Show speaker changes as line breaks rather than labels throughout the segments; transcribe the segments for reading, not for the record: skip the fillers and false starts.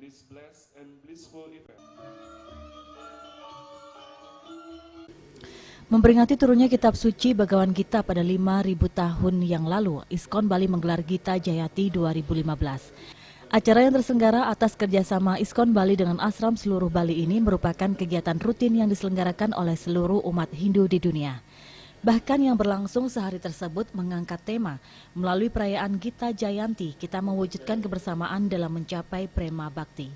this blessed and blissful event.
Memperingati turunnya kitab suci Bhagavad Gita pada 5.000 tahun yang lalu, ISKCON Bali menggelar Gita Jayati 2015. Acara yang terselenggara atas kerjasama ISKCON Bali dengan Ashram seluruh Bali ini merupakan kegiatan rutin yang diselenggarakan oleh seluruh umat Hindu di dunia. Bahkan yang berlangsung sehari tersebut mengangkat tema, melalui perayaan Gita Jayanti, kita mewujudkan kebersamaan dalam mencapai Prema Bhakti.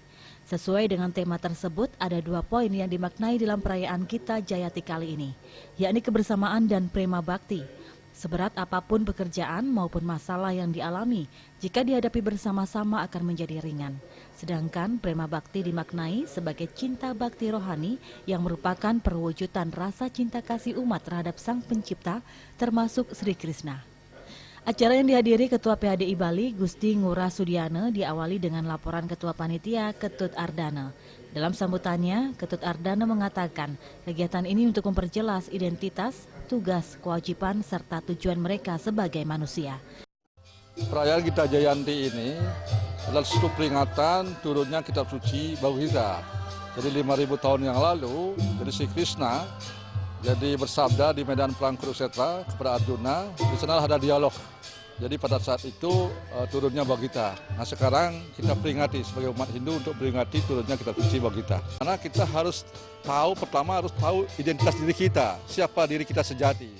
Sesuai dengan tema tersebut, ada 2 poin yang dimaknai dalam perayaan Gita Jayati kali ini, yakni kebersamaan dan Prema Bhakti. Seberat apapun pekerjaan maupun masalah yang dialami, jika dihadapi bersama-sama akan menjadi ringan. Sedangkan Prema Bhakti dimaknai sebagai cinta bakti rohani yang merupakan perwujudan rasa cinta kasih umat terhadap Sang Pencipta, termasuk Sri Krishna. Acara yang dihadiri Ketua PHDI Bali, Gusti Ngurah Sudiana, diawali dengan laporan Ketua Panitia Ketut Ardana. Dalam sambutannya, Ketut Ardana mengatakan kegiatan ini untuk memperjelas identitas, tugas, kewajiban, serta tujuan mereka sebagai manusia.
Perayaan Gita Jayanti ini adalah suatu peringatan turunnya kitab suci Bhagavad Gita. Jadi 5.000 tahun yang lalu, jadi Sri Krishna jadi bersabda di medan perang Kurukshetra kepada Arjuna, di sana ada dialog. Jadi pada saat itu turunnya Bhagavad Gita. Nah sekarang kita peringati sebagai umat Hindu untuk peringati turunnya kitab suci Bhagavad Gita. Karena kita harus tahu, pertama harus tahu identitas diri kita, siapa diri kita sejati.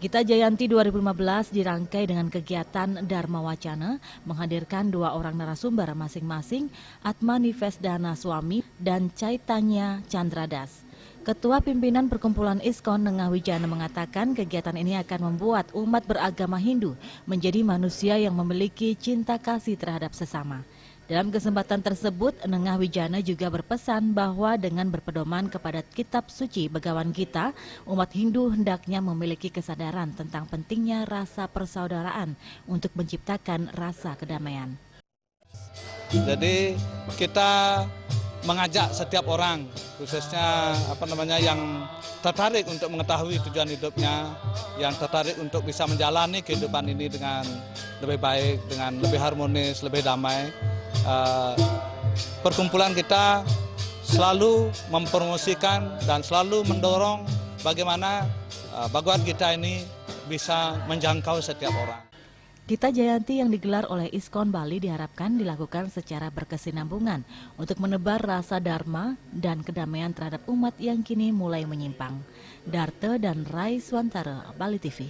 Gita Jayanti 2015 dirangkai dengan kegiatan Dharma Wacana, menghadirkan 2 orang narasumber masing-masing, Atmani Vesdana Swami dan Caitanya Candradas. Ketua Pimpinan Perkumpulan ISKCON Nengah Wijana mengatakan kegiatan ini akan membuat umat beragama Hindu menjadi manusia yang memiliki cinta kasih terhadap sesama. Dalam kesempatan tersebut, Nengah Wijana juga berpesan bahwa dengan berpedoman kepada kitab suci Bhagavad Gita, umat Hindu hendaknya memiliki kesadaran tentang pentingnya rasa persaudaraan untuk menciptakan rasa kedamaian.
Jadi kita mengajak setiap orang, khususnya yang tertarik untuk mengetahui tujuan hidupnya, yang tertarik untuk bisa menjalani kehidupan ini dengan lebih baik, dengan lebih harmonis, lebih damai. Perkumpulan kita selalu mempromosikan dan selalu mendorong bagaimana Bhagavad Gita ini bisa menjangkau setiap orang.
Gita Jayanti yang digelar oleh ISKCON Bali diharapkan dilakukan secara berkesinambungan untuk menebar rasa dharma dan kedamaian terhadap umat yang kini mulai menyimpang. Darte dan Rai Swantara, Bali TV.